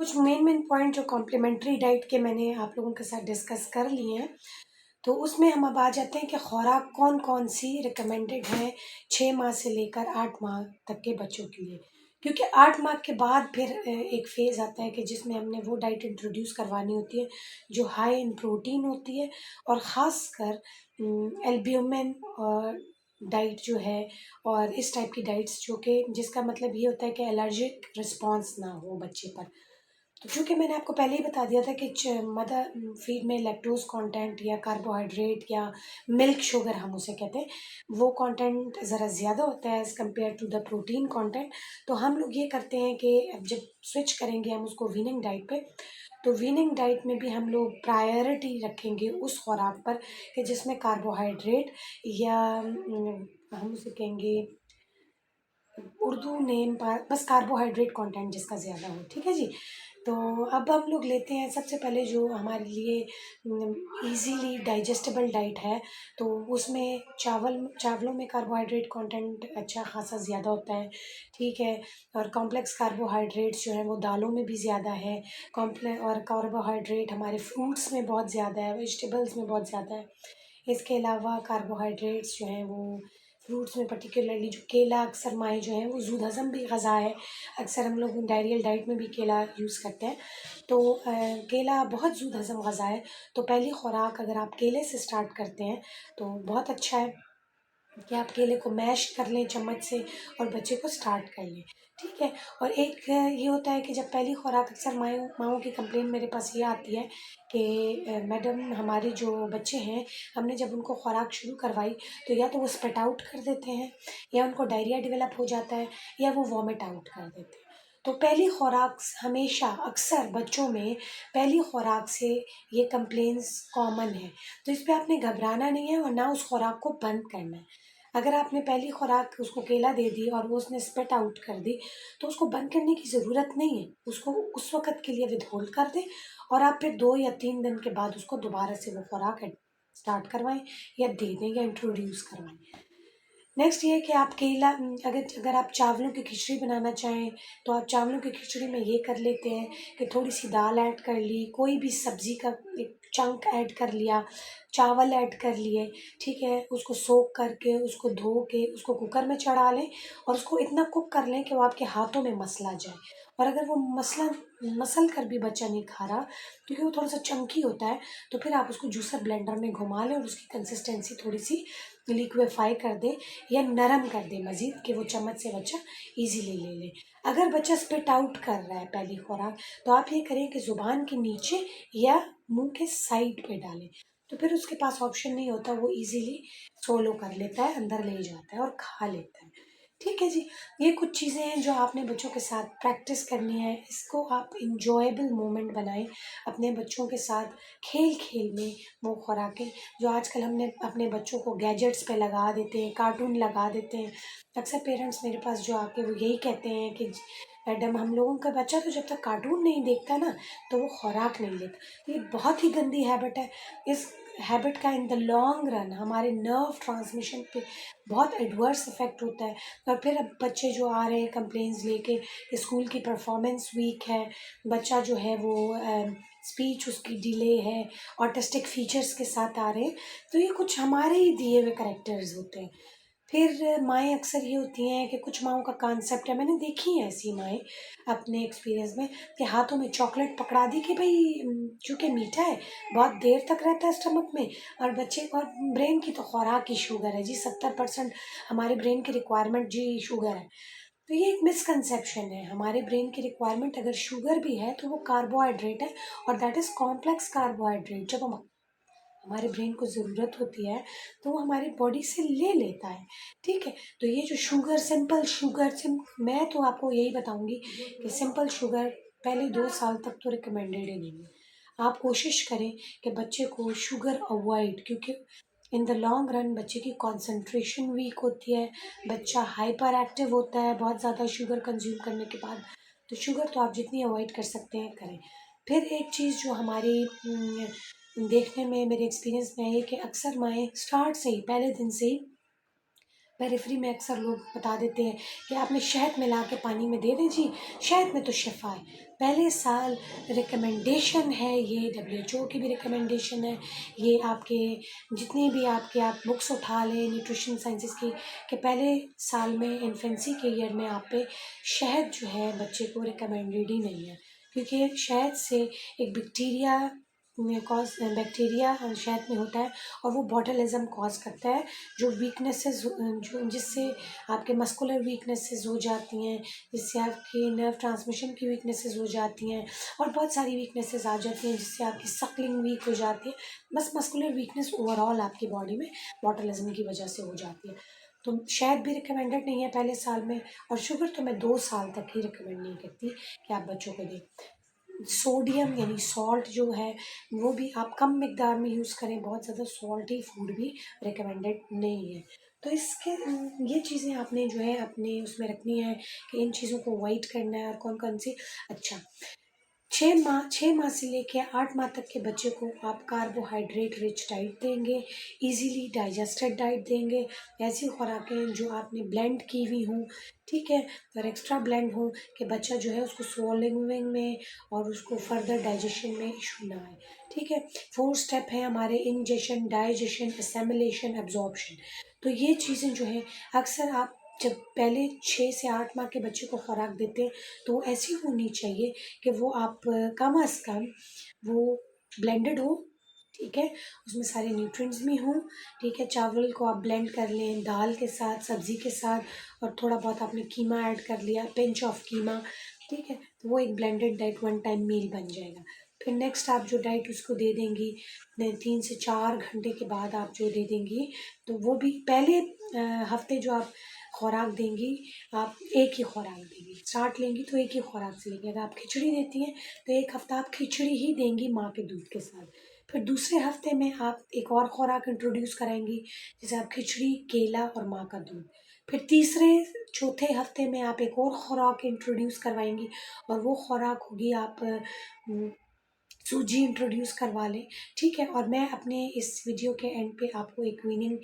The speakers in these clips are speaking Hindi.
कुछ मेन पॉइंट जो कॉम्प्लीमेंट्री डाइट के मैंने आप लोगों के साथ डिस्कस कर लिए हैं, तो उसमें हम अब आ जाते हैं कि खुराक कौन कौन सी रिकमेंडेड है 6 माह से लेकर 8 माह तक के बच्चों के लिए। क्योंकि 8 माह के बाद फिर एक फेज़ आता है कि जिसमें हमने वो डाइट इंट्रोड्यूस करवानी होती है जो हाई इन प्रोटीन होती है, और ख़ासकर एल्ब्यूमिन और डाइट जो है, और इस टाइप की डाइट्स जो कि जिसका मतलब ये होता है कि एलर्जिक रिस्पॉन्स ना हो बच्चे पर। तो चूँकि मैंने आपको पहले ही बता दिया था कि मदर फीड में लैक्टोज़ कंटेंट या कार्बोहाइड्रेट या मिल्क शुगर हम उसे कहते हैं, वो कंटेंट ज़रा ज़्यादा होता है as compare to the protein content. तो हम लोग ये करते हैं कि अब जब स्विच करेंगे हम उसको वीनिंग डाइट पे, तो वीनिंग डाइट में भी हम लोग प्रायोरिटी रखेंगे उस खुराक पर कि जिसमें कार्बोहाइड्रेट या हम उसे कहेंगे उर्दू नेम पर बस कार्बोहाइड्रेट कंटेंट जिसका ज़्यादा हो, ठीक है जी। तो अब हम लोग लेते हैं सबसे पहले जो हमारे लिए इजीली डाइजेस्टेबल डाइट है, तो उसमें चावलों में कार्बोहाइड्रेट कंटेंट अच्छा खासा ज़्यादा होता है, ठीक है। और कॉम्प्लेक्स कार्बोहाइड्रेट्स जो है वो दालों में भी ज़्यादा है। और कार्बोहाइड्रेट हमारे फ्रूट्स में बहुत ज़्यादा है, वेजिटेबल्स में बहुत ज़्यादा है। इसके अलावा कार्बोहाइड्रेट्स जो हैं वो फ्रूट्स में पर्टिकुलरली जो केला, अक्सर माएँ जो हैं वो ज़ूद हज़म भी ग़ज़ा है। अक्सर हम लोग डायरियल डाइट में भी केला यूज़ करते हैं। तो केला बहुत ज़ूद हज़म ग़ज़ा है, तो पहली खुराक अगर आप केले से स्टार्ट करते हैं तो बहुत अच्छा है कि आप केले को मैश कर लें चम्मच से और बच्चे को स्टार्ट कर लें, ठीक है। और एक ये होता है कि जब पहली खुराक अक्सर माँओं की कंप्लेन मेरे पास ये आती है कि मैडम हमारे जो बच्चे हैं, हमने जब उनको खुराक शुरू करवाई तो या तो वो स्पिट आउट कर देते हैं, या उनको डायरिया डेवलप हो जाता है, या वो वॉमिट आउट कर देते हैं। तो पहली खुराक हमेशा अक्सर बच्चों में पहली खुराक से ये कंप्लेंट्स कॉमन है। तो इस पे आपने घबराना नहीं है और ना उस खुराक को बंद करना है। अगर आपने पहली खुराक उसको केला दे दी और वो उसने स्पिट आउट कर दी, तो उसको बंद करने की ज़रूरत नहीं है, उसको उस वक़्त के लिए विथहोल्ड कर दें, और आप फिर 2 या 3 दिन के बाद उसको दोबारा से वो खुराक स्टार्ट करवाएँ या दे दें या इंट्रोड्यूस करवाएँ। नेक्स्ट ये है कि आप केला अगर अगर आप चावलों की खिचड़ी बनाना चाहें, तो आप चावलों की खिचड़ी में ये कर लेते हैं कि थोड़ी-सी दाल ऐड कर ली, कोई भी सब्ज़ी का एक चंक ऐड कर लिया, चावल ऐड कर लिए, ठीक है? उसको सोक करके, उसको धो के, उसको कुकर में चढ़ा लें और उसको इतना कुक कर लें कि वो आपके हाथों में मसला जाए। और अगर वो मसल कर भी बच्चा नहीं खा रहा, क्योंकि वो थोड़ा-सा चंकी होता है, तो फिर आप उसको जूसर ब्लेंडर में घुमा लें और उसकी कंसिस्टेंसी थोड़ी-सी लिक्विफ़ाई कर दें या नरम कर दें मज़ीद, कि वो चम्मच से बच्चा ईज़िली ले ले। अगर बच्चा स्पिट आउट कर रहा है पहली खुराक, तो आप ये करें कि ज़ुबान के नीचे या मुँह के साइड पे डालें, तो फिर उसके पास ऑप्शन नहीं होता, वो ईज़िली स्वॉलो कर लेता है, अंदर ले जाता है और खा लेता है। ठीक है जी, ये कुछ चीज़ें हैं जो आपने बच्चों के साथ प्रैक्टिस करनी है। इसको आप एन्जॉयबल मोमेंट बनाएँ अपने बच्चों के साथ, खेल-खेल में वो खुराकें जो आजकल हमने अपने बच्चों को गैजेट्स पे लगा देते हैं, कार्टून लगा देते हैं। अक्सर पेरेंट्स मेरे पास जो आके वो यही कहते हैं कि मैडम हम लोगों का बच्चा तो जब तक कार्टून नहीं देखता ना, तो वो खुराक नहीं लेता। ये बहुत ही गंदी हैबिट है। इस हैबिट का इन द लॉन्ग रन हमारे नर्व ट्रांसमिशन पे बहुत एडवर्स इफ़ेक्ट होता है। और फिर अब बच्चे जो आ रहे हैं कंप्लेंट्स लेके, स्कूल की परफॉर्मेंस वीक है, बच्चा जो है वो स्पीच उसकी डिले है, ऑटिस्टिक फीचर्स के साथ आ रहे हैं, तो ये कुछ हमारे ही दिए हुए करैक्टर्स होते हैं। फिर माएँ अक्सर ये होती हैं कि कुछ माँओं का कॉन्सेप्ट है, मैंने देखी हैं ऐसी माएँ अपने एक्सपीरियंस में, कि हाथों में चॉकलेट पकड़ा दी कि भई चूँकि मीठा है, बहुत देर तक रहता है स्टमक में, और बच्चे और ब्रेन की तो खुराक ही शुगर है जी, 70% हमारे ब्रेन की रिक्वायरमेंट जी शुगर है। तो ये एक मिसकंसेप्शन है, हमारे ब्रेन की रिक्वायरमेंट अगर शुगर भी है तो वो कार्बोहाइड्रेट है, और दैट इज़ कॉम्प्लेक्स कार्बोहाइड्रेट। जब हम हमारे ब्रेन को ज़रूरत होती है, तो वो हमारी बॉडी से ले लेता है, ठीक है? तो ये जो शुगर मैं तो आपको यही बताऊँगी कि सिंपल शुगर पहले 2 साल तक तो रिकमेंडेड ही नहीं है। आप कोशिश करें कि बच्चे को शुगर अवॉइड, क्योंकि इन द लॉन्ग रन बच्चे की कंसंट्रेशन वीक होती है, बच्चा हाइपर एक्टिव होता है बहुत ज़्यादा शुगर कंज़्यूम करने के बाद। तो शुगर तो आप जितनी अवॉइड कर सकते हैं करें। फिर एक चीज़ जो हमारी देखने में मेरे एक्सपीरियंस में है कि अक्सर माएँ स्टार्ट से ही पहले दिन से ही पेरिफेरी में अक्सर लोग बता देते हैं कि आपने शहद मिला के पानी में दे दें जी, शहद में तो शिफा है। पहले साल रिकमेंडेशन है, ये डब्ल्यूएचओ की भी रिकमेंडेशन है, ये आपके जितनी भी आपके आप बुक्स उठा लें न्यूट्रिशन साइंसेस की, कि पहले साल में इन्फेंसी के ईयर में आप पे शहद जो है बच्चे को रिकमेंडेड ही नहीं है, क्योंकि शहद से एक बैक्टीरिया शहद में होता है और वो बॉटलिज्म कॉज करता है, जो वीकनेसेस जो जिससे आपके मस्कुलर वीकनेसेस हो जाती हैं, जिससे आपकी नर्व ट्रांसमिशन की वीकनेसेस हो जाती हैं और बहुत सारी वीकनेसेस आ जाती हैं, जिससे आपकी सक्लिंग वीक हो जाती है। बस मस्कुलर वीकनेस ओवरऑल आपकी बॉडी में बॉटलिज्म की वजह से हो जाती है। तो शायद भी रिकमेंडेड नहीं है पहले साल में, और शुगर तो मैं 2 साल तक ही रिकमेंड नहीं करती कि आप बच्चों को दें। सोडियम यानी सॉल्ट जो है वो भी आप कम मिकदार में यूज़ करें, बहुत ज़्यादा सॉल्टी फूड भी रिकमेंडेड नहीं है। तो इसके ये चीज़ें आपने जो है अपने उसमें रखनी है कि इन चीज़ों को अवॉइड करना है, और कौन कौन सी। अच्छा, 6 माह से लेके 8 माह तक के बच्चे को आप कार्बोहाइड्रेट रिच डाइट देंगे, इजीली डाइजेस्टेड डाइट देंगे, ऐसी खुराकें जो आपने ब्लेंड की हुई हों, ठीक है, और एक्स्ट्रा ब्लेंड हो कि बच्चा जो है उसको swallowing में और उसको फर्दर डाइजेशन में इशू ना आए, ठीक है। 4 स्टेप है हमारे: इंजेशन, डाइजेशन, असेमिलेशन, एब्जॉर्प्शन। तो ये चीज़ें जो हैं अक्सर आप जब पहले 6 से 8 माह के बच्चे को खुराक देते हैं तो ऐसी होनी चाहिए कि वो आप कम अज़ कम वो ब्लेंडेड हो, ठीक है, उसमें सारे न्यूट्रिएंट्स भी हों, ठीक है। चावल को आप ब्लेंड कर लें दाल के साथ, सब्ज़ी के साथ, और थोड़ा बहुत आपने कीमा ऐड कर लिया, पिंच ऑफ कीमा, ठीक है, तो वो एक ब्लेंडेड डाइट वन टाइम मील बन जाएगा। फिर नेक्स्ट आप जो डाइट उसको दे देंगी 3 से 4 घंटे के बाद आप जो दे देंगी, तो वो भी पहले हफ्ते जो आप खुराक देंगी, आप एक ही खुराक देंगी, स्टार्ट लेंगी तो एक ही खुराक से लेंगी। अगर आप खिचड़ी देती हैं तो एक हफ्ता आप खिचड़ी ही देंगी माँ के दूध के साथ। फिर दूसरे हफ्ते में आप एक और खुराक इंट्रोड्यूस कराएंगी, जैसे आप खिचड़ी, केला और माँ का दूध। फिर तीसरे चौथे हफ्ते में आप एक और खुराक इंट्रोड्यूस करवाएंगी, और वो खुराक होगी आप सूजी इंट्रोड्यूस करवा लें, ठीक है। और मैं अपने इस वीडियो के एंड पे आपको एक वीनिंग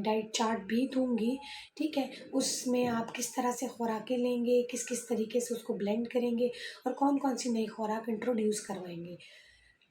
डाइट चार्ट भी दूंगी, ठीक है। उसमें आप किस तरह से खुराकें लेंगे, किस किस तरीके से उसको ब्लेंड करेंगे, और कौन कौन सी नई खुराक इंट्रोड्यूस करवाएंगे।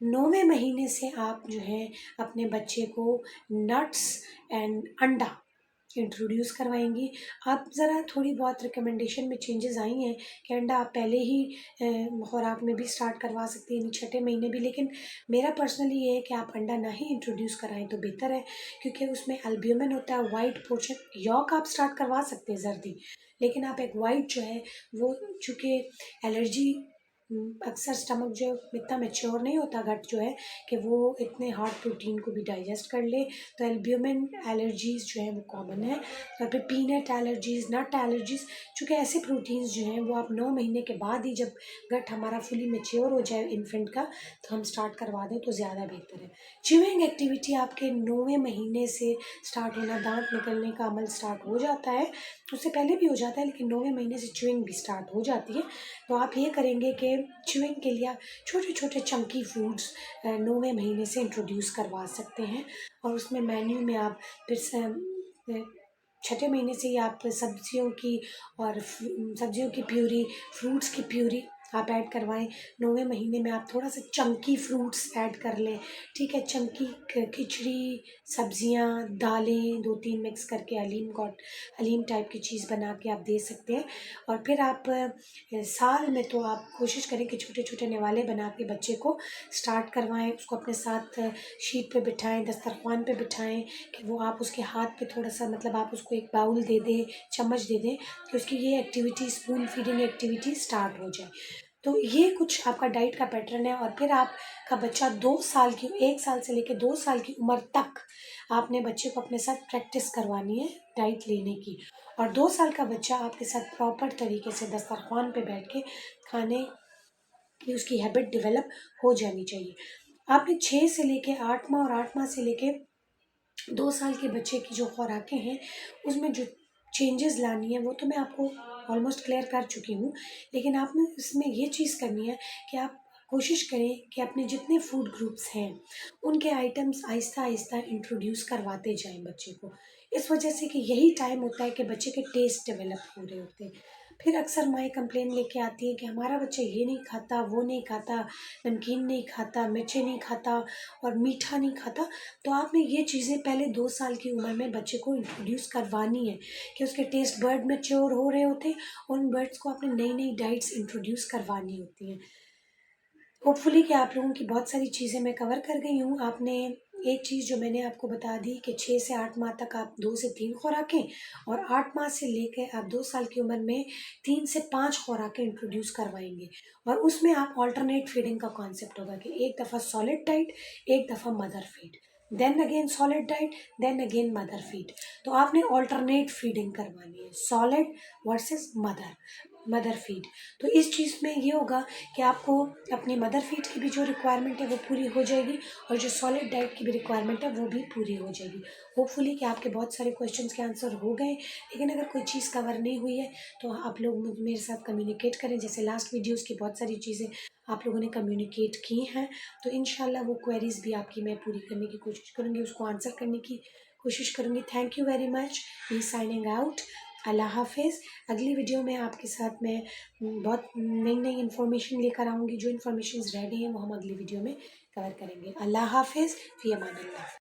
9वें महीने से आप जो है अपने बच्चे को नट्स एंड अंडा इंट्रोड्यूस करवाएंगी। आप ज़रा थोड़ी बहुत रिकमेंडेशन में चेंजेस आई हैं कि अंडा आप पहले ही खुराक में भी स्टार्ट करवा सकती हैं, यानी छठे महीने भी, लेकिन मेरा पर्सनली ये है कि आप अंडा ना ही इंट्रोड्यूस कराएं तो बेहतर है, क्योंकि उसमें एल्ब्यूमिन होता है, वाइट पोर्शन। यॉक आप स्टार्ट करवा सकते हैं जर्दी, लेकिन आप एक वाइट जो है वो, चूँकि एलर्जी अक्सर स्टमक जो इतना मैच्योर नहीं होता, गट जो है कि वो इतने हार्ड प्रोटीन को भी डाइजेस्ट कर ले, तो एल्ब्यूमिन एलर्जीज़ जो हैं वो कॉमन है। और फिर पीनट एलर्जीज़, नट एलर्जीज़, चूँकि ऐसे प्रोटीन्स जो हैं वो आप 9 महीने के बाद ही, जब गट हमारा फुली मैच्योर हो जाए इन्फेंट का, तो हम स्टार्ट करवा दें तो ज़्यादा बेहतर है। च्यूइंग एक्टिविटी आपके 9वें महीने से स्टार्ट होना, दांत निकलने का अमल स्टार्ट हो जाता है, उससे पहले भी हो जाता है, लेकिन 9वें महीने से च्यूइंग भी स्टार्ट हो जाती है। तो आप ये करेंगे कि च्यूइंग के लिए आप छोटे छोटे चंकी फूड्स 9वें महीने से इंट्रोड्यूस करवा सकते हैं, और उसमें मेन्यू में आप फिर से छठे महीने से ही आप सब्जियों की और सब्जियों की प्यूरी, फ्रूट्स की प्यूरी आप ऐड करवाएं। 9वें महीने में आप थोड़ा सा चंकी फ्रूट्स ऐड कर लें, ठीक है। चंकी खिचड़ी, सब्जियां, दालें 2-3 मिक्स करके हलीम टाइप की चीज़ बना के आप दे सकते हैं। और फिर आप साल में तो आप कोशिश करें कि छोटे छोटे निवाले बना के बच्चे को स्टार्ट करवाएं, उसको अपने साथ शीट पे बिठाएं, दस्तरखान पे बिठाएं, कि वो आप उसके हाथ पे थोड़ा सा, मतलब आप उसको एक बाउल दे दें, चम्मच दे दें, कि उसकी ये activity, spoon feeding activity start हो जाए। तो ये कुछ आपका डाइट का पैटर्न है। और फिर आपका बच्चा 2 साल की, 1 साल से लेकर 2 साल की उम्र तक आपने बच्चे को अपने साथ प्रैक्टिस करवानी है डाइट लेने की, और 2 साल का बच्चा आपके साथ प्रॉपर तरीके से दस्तरखान पे बैठ के खाने की उसकी हैबिट डेवलप हो जानी चाहिए। आपने 6 से लेके 8 माह और 8 माह से लेके 2 साल के बच्चे की जो खुराकें हैं, उसमें जो चेंजेस लानी है वो तो मैं आपको ऑलमोस्ट क्लियर कर चुकी हूँ, लेकिन आपने इसमें ये चीज़ करनी है कि आप कोशिश करें कि अपने जितने फूड ग्रुप्स हैं उनके आइटम्स आहिस्ता आहिस्ता इंट्रोड्यूस करवाते जाएं बच्चे को। इस वजह से कि यही टाइम होता है कि बच्चे के टेस्ट डेवलप हो रहे होते हैं। फिर अक्सर माएँ कंप्लेन लेके आती हैं कि हमारा बच्चा ये नहीं खाता, वो नहीं खाता, नमकीन नहीं खाता, मिर्ची नहीं खाता और मीठा नहीं खाता। तो आपने ये चीज़ें पहले 2 साल की उम्र में बच्चे को इंट्रोड्यूस करवानी है कि उसके टेस्ट बड मैच्योर हो रहे होते हैं और उन बड्स को आपने नई-नई डाइट्स इंट्रोड्यूस करवानी होती हैं। होपफुली कि आप लोगों की बहुत सारी चीज़ें मैं कवर कर गई हूँ। आपने एक चीज़ जो मैंने आपको बता दी कि 6 से 8 माह तक आप 2 से 3 खुराकें और 8 माह से लेके आप 2 साल की उम्र में 3 से 5 खुराकें इंट्रोड्यूस करवाएँगे और उसमें आप अल्टरनेट फीडिंग का कॉन्सेप्ट होगा कि एक दफ़ा सॉलिड डाइट, एक दफ़ा mother feed, then again solid diet, then again mother feed. तो आपने अल्टरनेट फीडिंग करवानी है, सॉलिड वर्सेस मदर फीड। तो इस चीज़ में ये होगा कि आपको अपनी मदर फीड की भी जो रिक्वायरमेंट है वो पूरी हो जाएगी और जो सॉलिड डाइट की भी रिक्वायरमेंट है वो भी पूरी हो जाएगी। होपफुली कि आपके बहुत सारे क्वेश्चंस के आंसर हो गए, लेकिन अगर कोई चीज़ कवर नहीं हुई है तो आप लोग मेरे साथ कम्युनिकेट करें। जैसे लास्ट वीडियोज़ की बहुत सारी चीज़ें आप लोगों ने कम्युनिकेट की हैं, तो इंशाल्लाह वो क्वेरीज़ भी आपकी मैं पूरी करने की कोशिश करूँगी, उसको आंसर करने की कोशिश करूँगी। Thank you very much. Me signing out. अल्लाह हाफ़िज़। अगली वीडियो में आपके साथ मैं बहुत नई-नई इन्फॉर्मेशन लेकर आऊँगी। जो इन्फॉर्मेशंस रेडी हैं वो हम अगली वीडियो में कवर करेंगे। अल्लाह हाफ़िज़। फ़ी अमानिल्लाह।